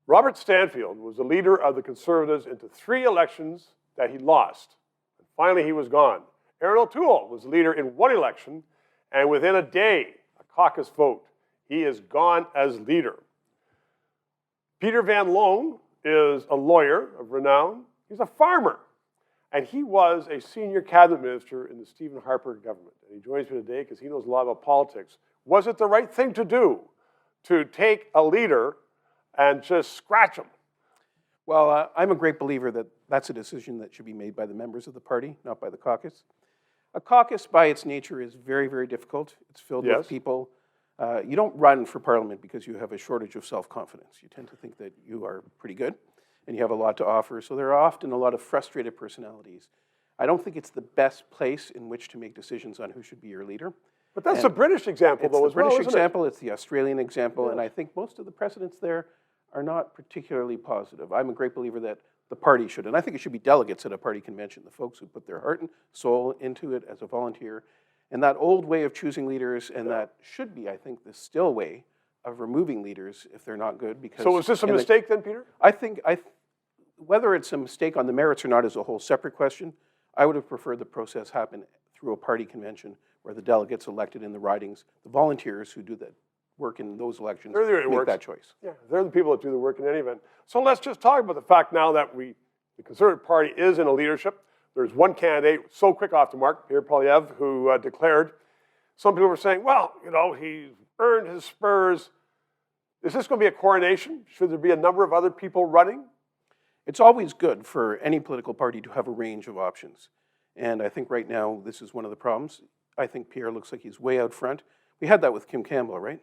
Robert Stanfield was the leader of the Conservatives into 3 elections that he lost. And finally, he was gone. Erin O'Toole was the leader in 1 election, and within a day, a caucus vote, he is gone as leader. Peter Van Loan is a lawyer of renown. He's a farmer, and he was a senior cabinet minister in the Stephen Harper government. And he joins me today because he knows a lot about politics. Was it the right thing to do to take a leader and just scratch him? Well, I'm a great believer that that's a decision that should be made by the members of the party, not by the caucus. A caucus, by its nature, is very, very difficult. It's filled with people. You don't run for parliament because you have a shortage of self-confidence. You tend to think that you are pretty good and you have a lot to offer. So there are often a lot of frustrated personalities. I don't think it's the best place in which to make decisions on who should be your leader. But that's the British example, though, as well, It's the British isn't example, it's the Australian example, and I think most of the precedents there are not particularly positive. I'm a great believer that the party should, and I think it should be delegates at a party convention, the folks who put their heart and soul into it as a volunteer. And that old way of choosing leaders, and that should be, I think, the still way of removing leaders if they're not good. Because so was this a mistake then, Peter? I think, whether it's a mistake on the merits or not is a whole separate question. I would have preferred the process happen through a party convention where the delegates elected in the ridings, the volunteers who do the work in those elections, make that choice. Yeah, they're the people that do the work in any event. So let's just talk about the fact now that the Conservative Party is in a leadership. There's one candidate, so quick off the mark, Pierre Poilievre, who declared. Some people were saying, well, you know, he's earned his spurs. Is this going to be a coronation? Should there be a number of other people running? It's always good for any political party to have a range of options. And I think right now this is one of the problems. I think Pierre looks like he's way out front. We had that with Kim Campbell, right?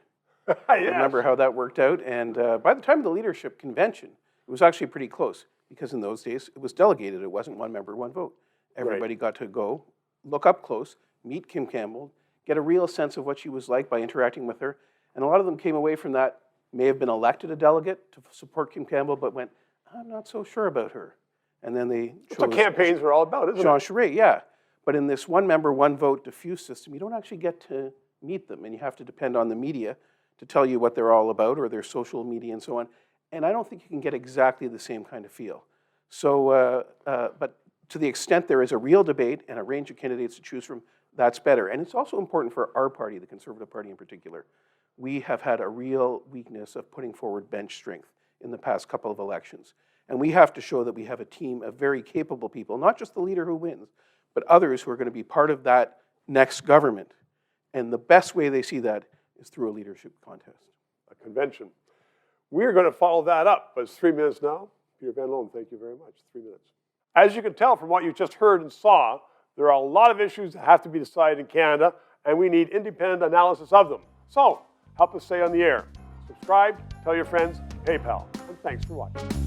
Yes. Remember how that worked out? And by the time of the leadership convention, it was actually pretty close because in those days it was delegated. It wasn't one member, one vote. Everybody got to go, look up close, meet Kim Campbell, get a real sense of what she was like by interacting with her. And a lot of them came away from that, may have been elected a delegate to support Kim Campbell, but went, I'm not so sure about her. And then they chose... That's what campaigns are all about, isn't it? Jean Charest, yeah. But in this one member, one vote diffuse system, you don't actually get to meet them, and you have to depend on the media to tell you what they're all about, or their social media and so on. And I don't think you can get exactly the same kind of feel. So, but to the extent there is a real debate and a range of candidates to choose from, that's better. And it's also important for our party, the Conservative Party in particular. We have had a real weakness of putting forward bench strength in the past couple of elections. And we have to show that we have a team of very capable people, not just the leader who wins, but others who are going to be part of that next government. And the best way they see that is through a leadership contest. A convention. We're going to follow that up. But it's 3 minutes now. Peter Van Loan, thank you very much. 3 minutes. As you can tell from what you just heard and saw, there are a lot of issues that have to be decided in Canada, and we need independent analysis of them. So, help us stay on the air. Subscribe, tell your friends, PayPal, and thanks for watching.